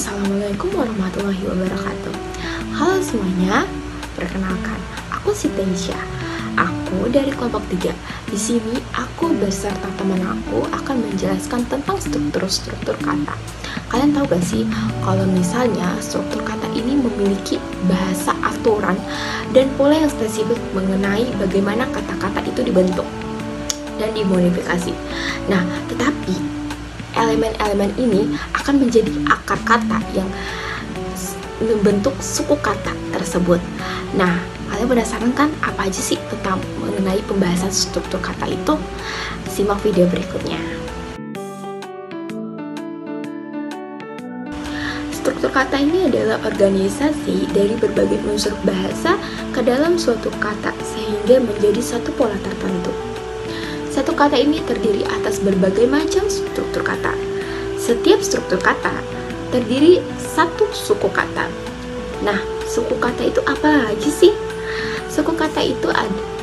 Assalamualaikum warahmatullahi wabarakatuh. Halo semuanya, perkenalkan, aku Siti Aisyah. Aku dari kelompok 3. Di sini aku beserta teman aku akan menjelaskan tentang struktur-struktur kata. Kalian tahu gak sih kalau misalnya struktur kata ini memiliki bahasa aturan dan pola yang spesifik mengenai bagaimana kata-kata itu dibentuk dan dimodifikasi. Nah, tetapi elemen-elemen ini akan menjadi akar kata yang membentuk suku kata tersebut. Nah, kalian penasaran kan apa aja sih tentang mengenai pembahasan struktur kata itu? Simak video berikutnya. Struktur kata ini adalah organisasi dari berbagai unsur bahasa ke dalam suatu kata sehingga menjadi satu pola tertentu. Satu kata ini terdiri atas berbagai macam struktur kata. Setiap struktur kata terdiri satu suku kata. Nah, suku kata itu apa aja sih? Suku kata itu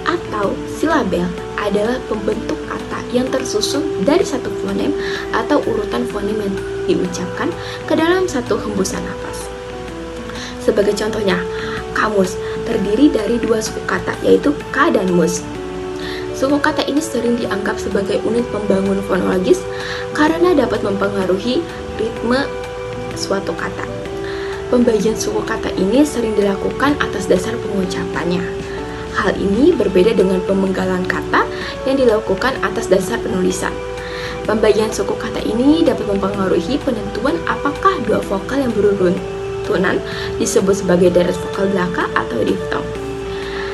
atau silabel adalah pembentuk kata yang tersusun dari satu fonem atau urutan fonem yang diucapkan ke dalam satu hembusan nafas. Sebagai contohnya, kamus terdiri dari dua suku kata yaitu ka dan mus. Suku kata ini sering dianggap sebagai unit pembangun fonologis karena dapat mempengaruhi ritme suatu kata. Pembagian suku kata ini sering dilakukan atas dasar pengucapannya. Hal ini berbeda dengan pemenggalan kata yang dilakukan atas dasar penulisan. Pembagian suku kata ini dapat mempengaruhi penentuan apakah dua vokal yang berurutan disebut sebagai deret vokal belaka atau diftong.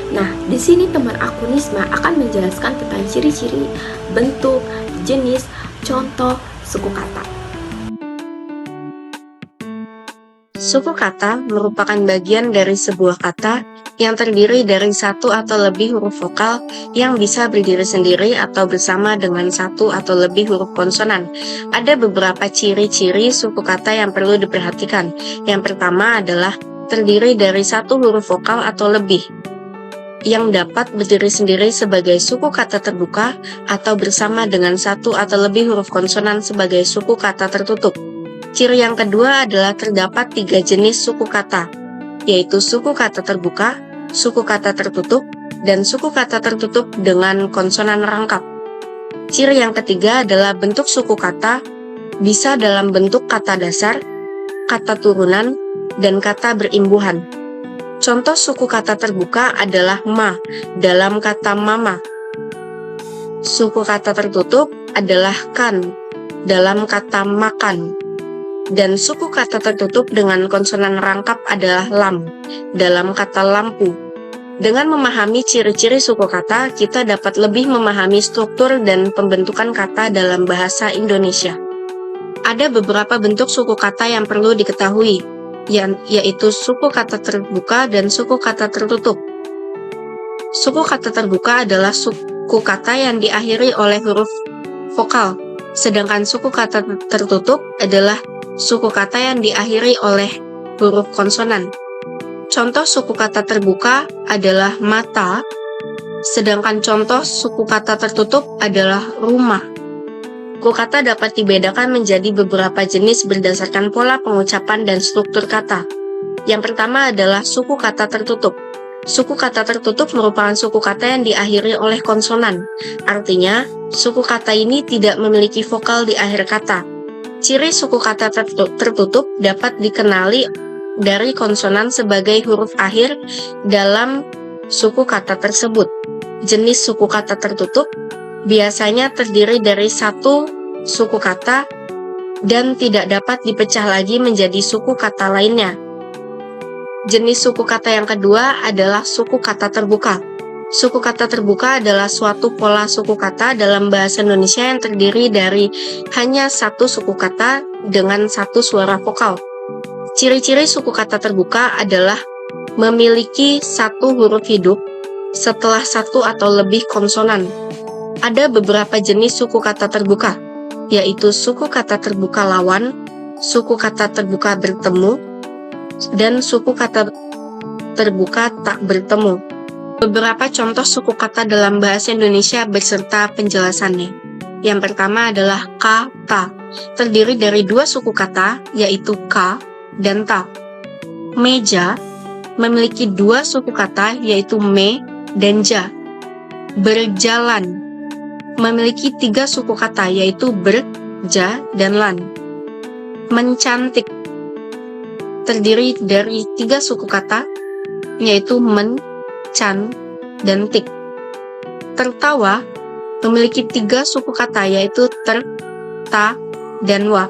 Nah, di sini teman aku Nisma akan menjelaskan tentang ciri-ciri, bentuk, jenis, contoh suku kata. Suku kata merupakan bagian dari sebuah kata yang terdiri dari satu atau lebih huruf vokal yang bisa berdiri sendiri atau bersama dengan satu atau lebih huruf konsonan. Ada beberapa ciri-ciri suku kata yang perlu diperhatikan. Yang pertama adalah terdiri dari satu huruf vokal atau lebih, yang dapat berdiri sendiri sebagai suku kata terbuka atau bersama dengan satu atau lebih huruf konsonan sebagai suku kata tertutup. Ciri yang kedua adalah terdapat 3 jenis suku kata, yaitu suku kata terbuka, suku kata tertutup, dan suku kata tertutup dengan konsonan rangkap. Ciri yang ketiga adalah bentuk suku kata bisa dalam bentuk kata dasar, kata turunan, dan kata berimbuhan. Contoh suku kata terbuka adalah ma dalam kata mama. Suku kata tertutup adalah kan dalam kata makan. Dan suku kata tertutup dengan konsonan rangkap adalah lam dalam kata lampu. Dengan memahami ciri-ciri suku kata, kita dapat lebih memahami struktur dan pembentukan kata dalam bahasa Indonesia. Ada beberapa bentuk suku kata yang perlu diketahui, yaitu suku kata terbuka dan suku kata tertutup. Suku kata terbuka adalah suku kata yang diakhiri oleh huruf vokal, sedangkan suku kata tertutup adalah suku kata yang diakhiri oleh huruf konsonan. Contoh suku kata terbuka adalah mata, sedangkan contoh suku kata tertutup adalah rumah. Suku kata dapat dibedakan menjadi beberapa jenis berdasarkan pola pengucapan dan struktur kata. Yang pertama adalah suku kata tertutup. Suku kata tertutup merupakan suku kata yang diakhiri oleh konsonan. Artinya, suku kata ini tidak memiliki vokal di akhir kata. Ciri suku kata tertutup dapat dikenali dari konsonan sebagai huruf akhir dalam suku kata tersebut. Jenis suku kata tertutup biasanya terdiri dari satu suku kata dan tidak dapat dipecah lagi menjadi suku kata lainnya. Jenis suku kata yang kedua adalah suku kata terbuka. Suku kata terbuka adalah suatu pola suku kata dalam bahasa Indonesia yang terdiri dari hanya satu suku kata dengan satu suara vokal. Ciri-ciri suku kata terbuka adalah memiliki satu huruf hidup setelah satu atau lebih konsonan. Ada beberapa jenis suku kata terbuka, yaitu suku kata terbuka lawan, suku kata terbuka bertemu, dan suku kata terbuka tak bertemu. Beberapa contoh suku kata dalam bahasa Indonesia beserta penjelasannya. Yang pertama adalah kata, terdiri dari dua suku kata, yaitu ka dan ta. Meja memiliki dua suku kata yaitu me dan ja. Berjalan memiliki tiga suku kata yaitu ber, ja, dan lan. Mencantik terdiri dari tiga suku kata yaitu men, can, dan tik. Tertawa memiliki tiga suku kata yaitu ter, ta, dan wa.